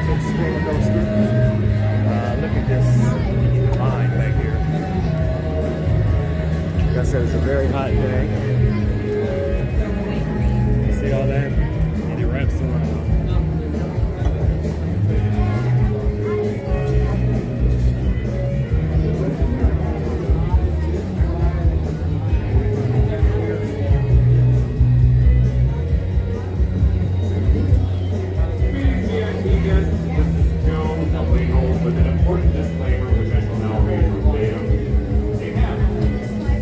Muppets roller coaster. Look at this line back here. Like I said, it's a very hot day. See all that? And it wraps around. With an important disclaimer, which I shall now read verbatim. They have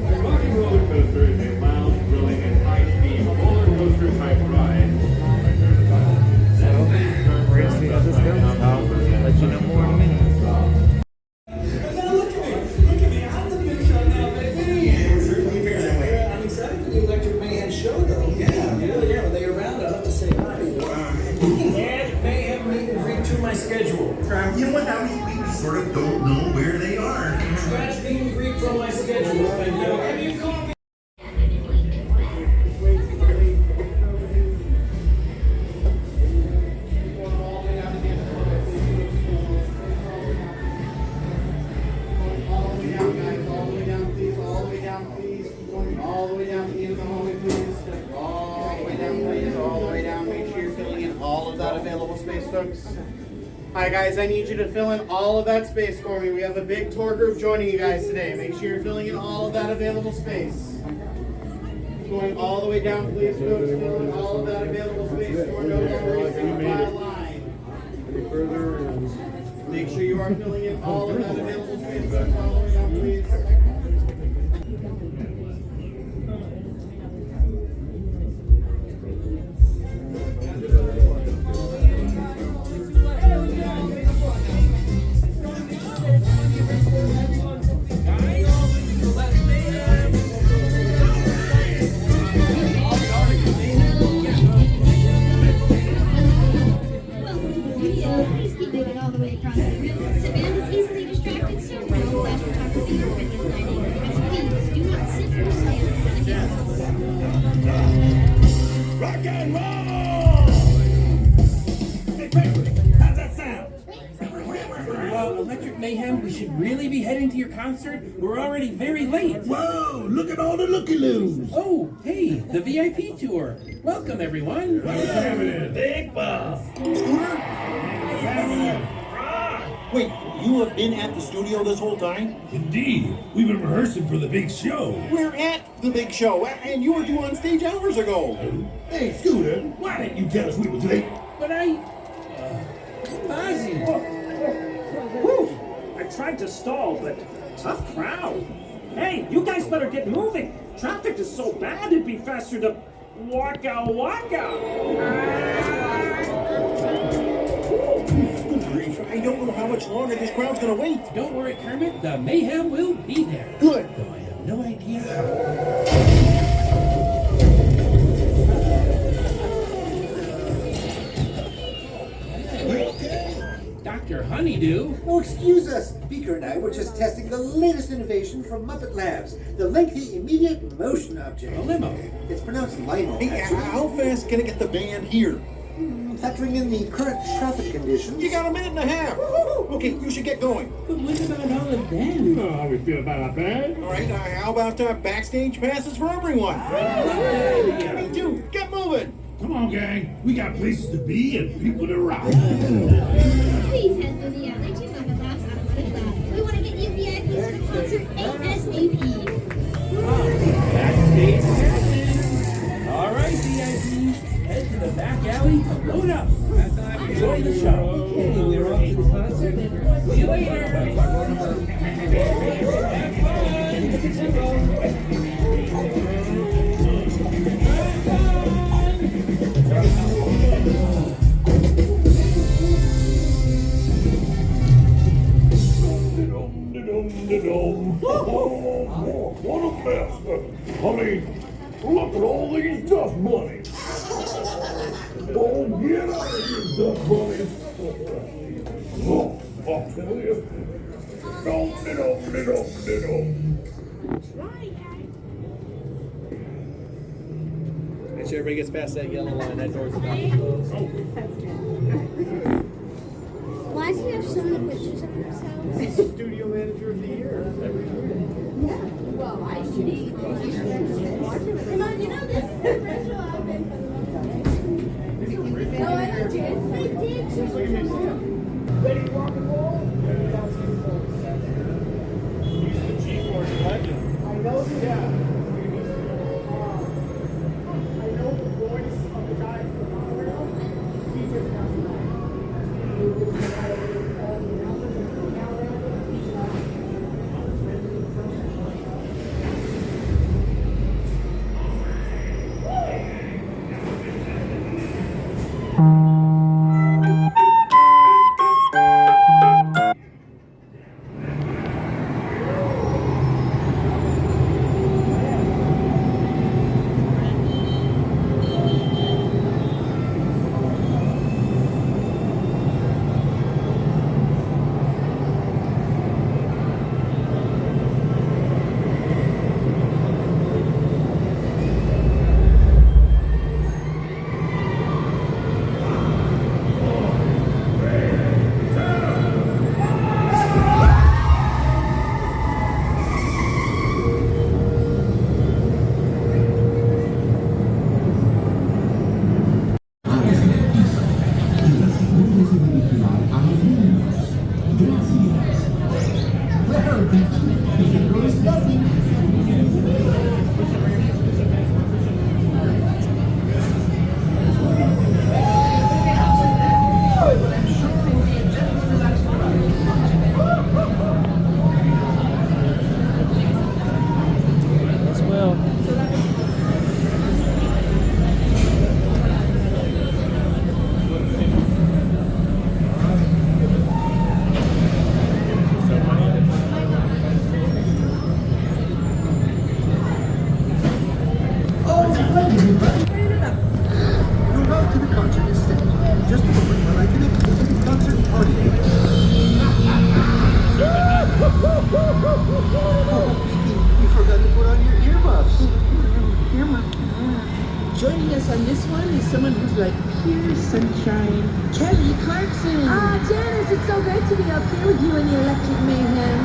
the Rocky Roller Coaster is a lounge, thrilling, and high-speed roller coaster type ride. So, we're gonna see how this goes. I'll let you know more in a minute. Look at me, I'm the big shot now, baby. Yeah, certainly appear that way. I'm excited for the Electric Mayhem show, though. Yeah, when they're around, I'd love to say hi. Add Mayhem meet and greet to my schedule. You know what? Now we sort of don't know where they are. Scratch meet and greet from my schedule. Have you coffee? Hi guys, I need you to fill in all of that space for me. We have a big tour group joining you guys today. Make sure you're filling in all of that available space. Going all the way down, please, folks. Fill in all of that available space. You're no longer in a single file line. Any further? Make sure you are filling in all of that available space. Folks, all the way down, please. Rock and roll! Hey, Pepper, how's that sound? Well, Electric Mayhem, we should really be heading to your concert. We're already very late. Whoa, look at all the looky-loos. Oh, hey, the VIP tour. Welcome, everyone. What's happening? Big Boss. Scooter? What's happening? Wait, you have been at the studio this whole time? Indeed. We've been rehearsing for the big show. We're at the big show, and you were due on stage hours ago. Hey, Scooter, why didn't you tell us we was late? But Ozzy. Whew. I tried to stall, but tough crowd. Hey, you guys better get moving. Traffic is so bad it'd be faster to waka waka. Good grief, I don't know how much longer this crowd's gonna wait. Don't worry, Kermit. The Mayhem will be there. Good. Though I have no idea how. Dr. Honeydew? Oh, excuse us. Beaker and I were just testing the latest innovation from Muppet Labs, the lengthy immediate motion object. A limo. It's pronounced limo. Hey, how fast can I get the band here? Factoring in the current traffic conditions. You got a minute and a half. Okay, you should get going. But what about all of them? How we feel about our band? All right, how about backstage passes for everyone? Me too. Get moving. Come on, gang. We got places to be and people to rock. Please head through the alley to Muppet Labs Automotive Lab. We want to get you VIPs for the concert ASAP. Backstage passes. All right, VIPs. Head to the back alley to load up. Enjoy the show. Okay, we're off to the concert. See you later. Have What a mess. I mean, look at all these dust bunnies. Oh, get out of here, dust bunnies. Oh, I'll tell you. Make sure everybody gets past that yellow line. That door's about to close. someone to put juice on themselves? Studio manager of the year every year. Well, I should eat. Come on, you know this is the original outfit for the Muppets. No, I did. I did. Looks like a museum. Ready to rock and roll? He's the G-Force legend. I know the Yeah. I know the voice of the guy from the monorail. He just has that. He was the guy that did all the announcements and the monorail. He's not. Joining us on this one is someone who's like pure sunshine, Kelly Clarkson. Ah, Janice, it's so great to be up here with you in the Electric Mayhem.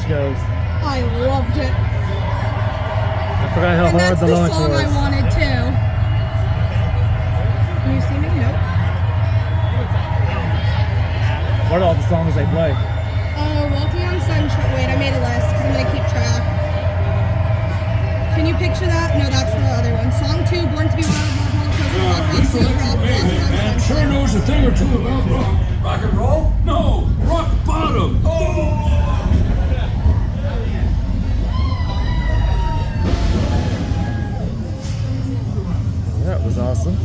Goes. I loved it. I forgot how hard the launch song was. I wanted too. Can you see me? Nope. What are all the songs they play? Walking on Sunshine. Wait, I made a list because I'm gonna keep track. Can you picture that? No, that's the other one. Song 2, Born to Be Wild. This Electric Mayhem man sure knows a thing or two about rock. Rock and roll? No, rock bottom. Oh! That was awesome.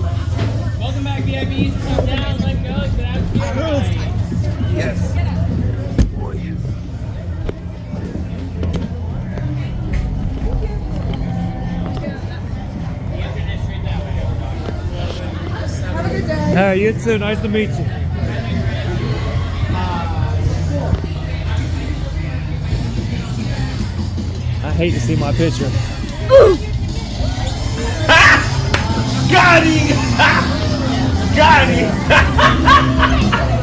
Welcome back, VIPs. Come down, let go, get out here. Yes. soon. Nice to meet you. I hate to see my picture. Got him! Got him!